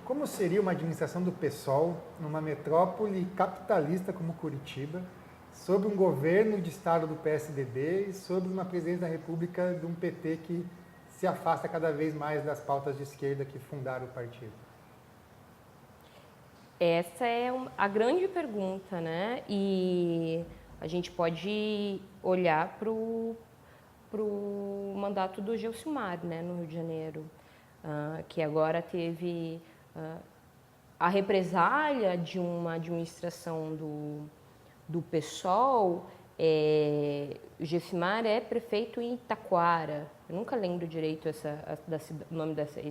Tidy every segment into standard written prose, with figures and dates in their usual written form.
Como seria uma administração do PSOL numa metrópole capitalista como Curitiba, sob um governo de Estado do PSDB e sob uma presidência da República de um PT que se afasta cada vez mais das pautas de esquerda que fundaram o partido? Essa é a grande pergunta, né? E a gente pode olhar para o mandato do Gilcimar, né, no Rio de Janeiro, que agora teve a represália de uma administração do PSOL. O Gilcimar é prefeito em Itaquara. Eu nunca lembro direito o nome dessa,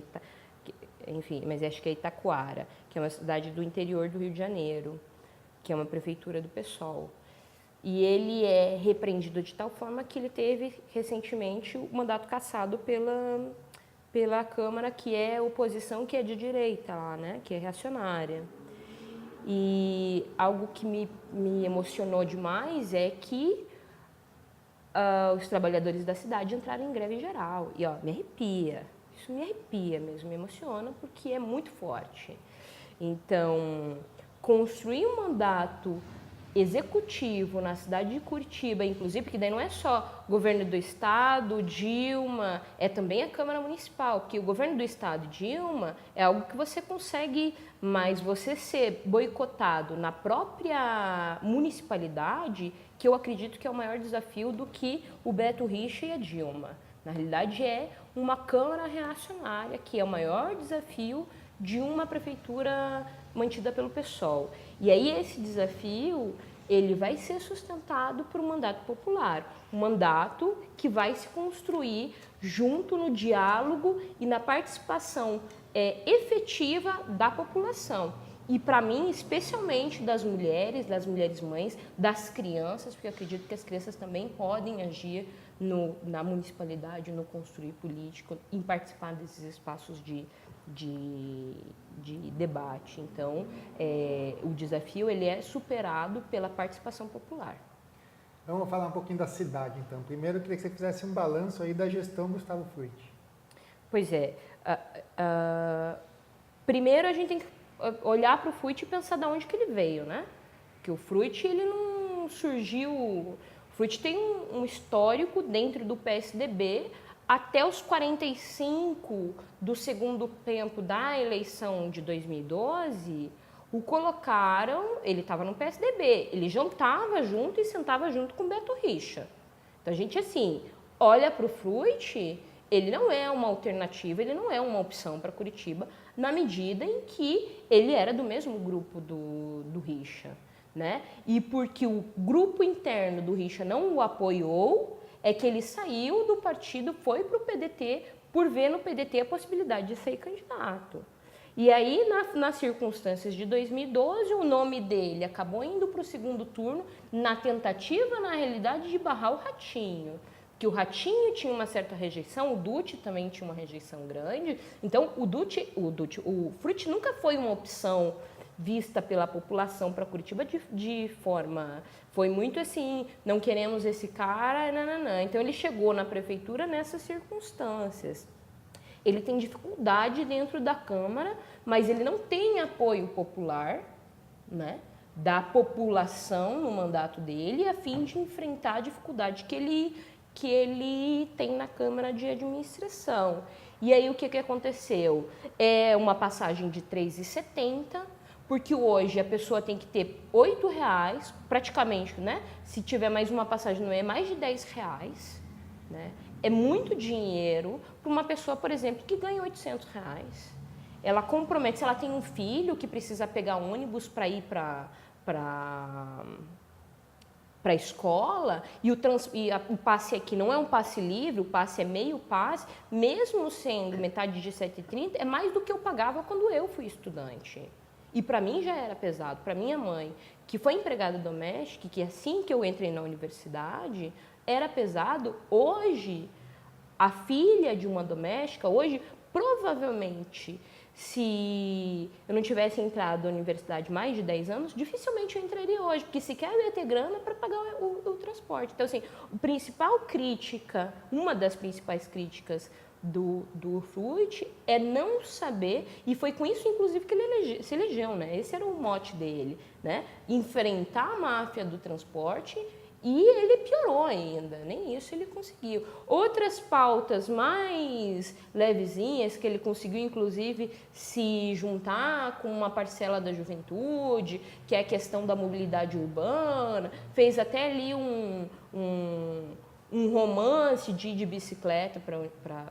enfim, mas acho que é Itaquara, que é uma cidade do interior do Rio de Janeiro, que é uma prefeitura do PSOL. E ele é repreendido de tal forma que ele teve recentemente o mandato cassado pela Câmara, que é oposição, que é de direita lá, né, que é reacionária. E algo que me emocionou demais é que os trabalhadores da cidade entraram em greve geral. E, ó, me arrepia. Isso me arrepia mesmo, me emociona, porque é muito forte. Então, construir um mandato executivo na cidade de Curitiba, inclusive, porque daí não é só governo do estado, Dilma, é também a Câmara Municipal, porque o governo do estado, Dilma, é algo que você consegue, mas você ser boicotado na própria municipalidade, que eu acredito que é o maior desafio do que o Beto Richa e a Dilma. Na realidade, é uma Câmara reacionária, que é o maior desafio de uma prefeitura mantida pelo PSOL. E aí esse desafio, ele vai ser sustentado por um mandato popular, um mandato que vai se construir junto no diálogo e na participação efetiva da população. E para mim, especialmente das mulheres mães, das crianças, porque eu acredito que as crianças também podem agir na municipalidade, no construir político, em participar desses espaços de debate. Então, o desafio ele é superado pela participação popular. Vamos falar um pouquinho da cidade, então. Primeiro, eu queria que você fizesse um balanço aí da gestão Gustavo Frutti. Pois é. Primeiro, a gente tem que olhar para o Frutti e pensar de onde que ele veio, né? Porque o Frutti, ele não surgiu... O Frutti tem um histórico dentro do PSDB. Até os 45 do segundo tempo da eleição de 2012, o colocaram, ele estava no PSDB, ele jantava junto e sentava junto com o Beto Richa. Então a gente, assim, olha para o Frutti, ele não é uma alternativa, ele não é uma opção para Curitiba, na medida em que ele era do mesmo grupo do Richa, né? E porque o grupo interno do Richa não o apoiou, é que ele saiu do partido, foi para o PDT, por ver no PDT a possibilidade de ser candidato. E aí, nas circunstâncias de 2012, o nome dele acabou indo para o segundo turno, na tentativa, na realidade, de barrar o Ratinho. Que o Ratinho tinha uma certa rejeição, o Dutti também tinha uma rejeição grande. Então, o Frutti nunca foi uma opção vista pela população para Curitiba de forma... Foi muito assim, não queremos esse cara, nananã. Então, ele chegou na prefeitura nessas circunstâncias. Ele tem dificuldade dentro da Câmara, mas ele não tem apoio popular, né, da população no mandato dele, a fim de enfrentar a dificuldade que ele tem na Câmara de Administração. E aí, o que aconteceu? É uma passagem de R$ 3,70, porque hoje a pessoa tem que ter R$ 8, praticamente, né? Se tiver mais uma passagem, não é mais de R$ 10, né? É muito dinheiro para uma pessoa, por exemplo, que ganha R$ 800. Ela compromete, se ela tem um filho que precisa pegar ônibus para ir para a escola, e o passe aqui não é um passe livre, o passe é meio passe, mesmo sendo metade de 7,30, é mais do que eu pagava quando eu fui estudante. E para mim já era pesado. Para minha mãe, que foi empregada doméstica, que assim que eu entrei na universidade, era pesado. Hoje, a filha de uma doméstica, hoje, provavelmente, se eu não tivesse entrado na universidade mais de 10 anos, dificilmente eu entraria hoje, porque sequer eu ia ter grana para pagar o transporte. Então, assim, uma das principais críticas do Fruit é não saber, e foi com isso, inclusive, que ele se elegeu, né? Esse era o mote dele, né? Enfrentar a máfia do transporte, e ele piorou ainda, nem isso ele conseguiu. Outras pautas mais levezinhas, que ele conseguiu, inclusive, se juntar com uma parcela da juventude, que é a questão da mobilidade urbana, fez até ali um romance de ir de bicicleta para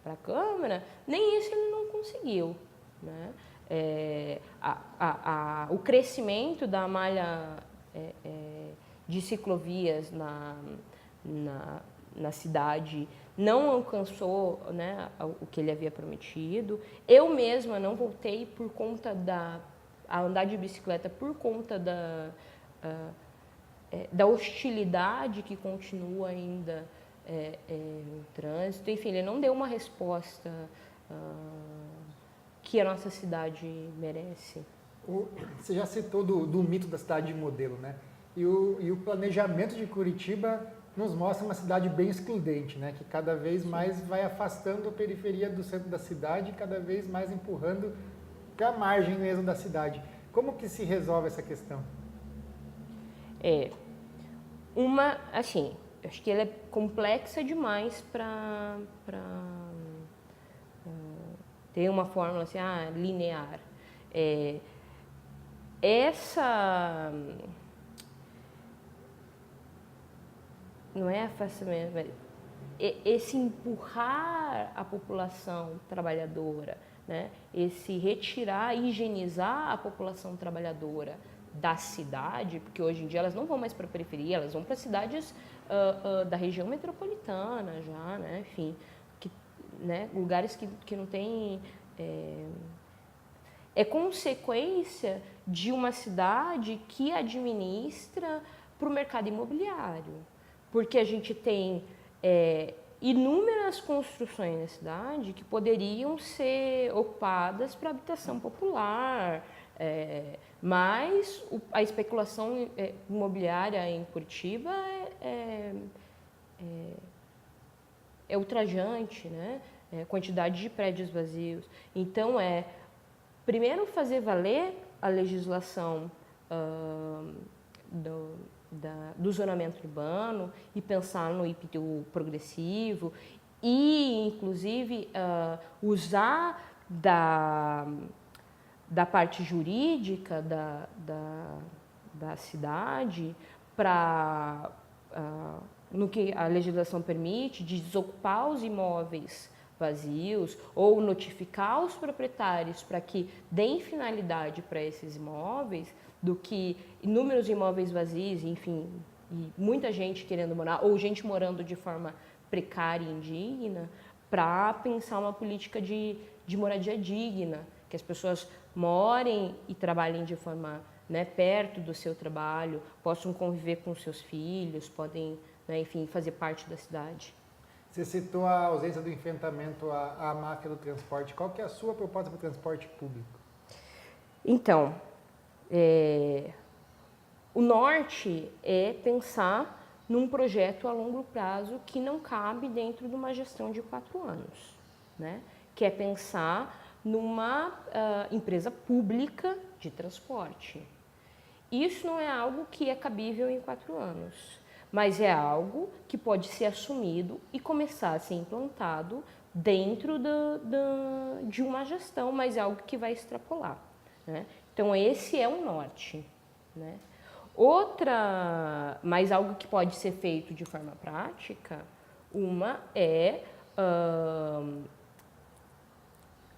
a Câmara, nem isso ele não conseguiu, né? O crescimento da malha de ciclovias na cidade não alcançou, né, o que ele havia prometido. Eu mesma não voltei por conta a andar de bicicleta por conta da hostilidade que continua ainda no trânsito. Enfim, ele não deu uma resposta que a nossa cidade merece. Você já citou do mito da cidade de modelo, né? E o planejamento de Curitiba nos mostra uma cidade bem excludente, né? Que cada vez mais vai afastando a periferia do centro da cidade, cada vez mais empurrando para a margem mesmo da cidade. Como que se resolve essa questão? Assim, acho que ela é complexa demais para ter uma fórmula assim, linear. Não é afastamento, mas esse empurrar a população trabalhadora, né? Esse retirar, higienizar a população trabalhadora da cidade, porque hoje em dia elas não vão mais para a periferia, elas vão para cidades da região metropolitana já, né? Enfim, né? Lugares que não tem... É consequência de uma cidade que administra para o mercado imobiliário, porque a gente tem inúmeras construções na cidade que poderiam ser ocupadas para habitação popular, mas a especulação imobiliária em Curitiba é ultrajante, né? Quantidade de prédios vazios. Então, primeiro fazer valer a legislação do zonamento urbano e pensar no IPTU progressivo e, inclusive, usar da parte jurídica da cidade para, no que a legislação permite, de desocupar os imóveis vazios ou notificar os proprietários para que deem finalidade para esses imóveis, do que inúmeros imóveis vazios, enfim, e muita gente querendo morar, ou gente morando de forma precária e indigna, para pensar uma política de moradia digna, que as pessoas morem e trabalhem de forma, né, perto do seu trabalho, possam conviver com seus filhos, podem, né, enfim, fazer parte da cidade. Você citou a ausência do enfrentamento à máfia do transporte. Qual que é a sua proposta para o transporte público? Então, o norte é pensar num projeto a longo prazo que não cabe dentro de uma gestão de 4 anos, né? Que é pensar numa empresa pública de transporte. Isso não é algo que é cabível em 4 anos, mas é algo que pode ser assumido e começar a ser implantado dentro de uma gestão, mas é algo que vai extrapolar, né? Então, esse é o norte, né? Mas algo que pode ser feito de forma prática,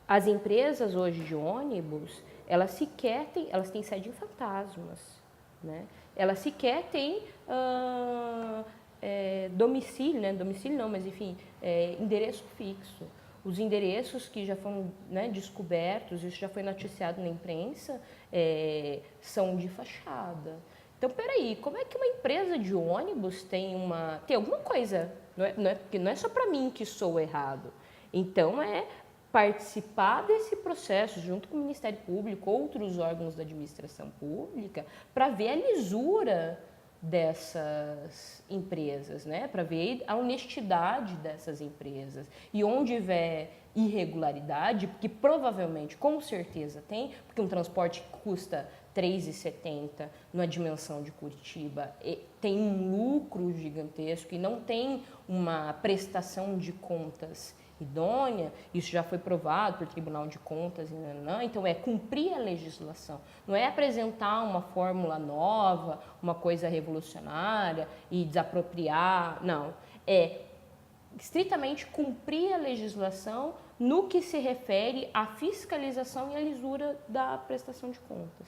as empresas hoje de ônibus, elas têm sede em fantasmas, né? Elas sequer têm domicílio, né? Domicílio não, mas enfim, endereço fixo. Os endereços que já foram, né, descobertos, isso já foi noticiado na imprensa, são de fachada. Então, peraí, como é que uma empresa de ônibus tem alguma coisa? Porque não é só para mim que sou errado. Então, participar desse processo junto com o Ministério Público, outros órgãos da administração pública, para ver a lisura dessas empresas, né? Para ver a honestidade dessas empresas. E onde houver irregularidade, porque provavelmente, com certeza tem, porque um transporte que custa R$ 3,70 numa dimensão de Curitiba tem um lucro gigantesco e não tem uma prestação de contas idônea, isso já foi provado pelo Tribunal de Contas, então é cumprir a legislação, não é apresentar uma fórmula nova, uma coisa revolucionária e desapropriar, não, é estritamente cumprir a legislação no que se refere à fiscalização e à lisura da prestação de contas.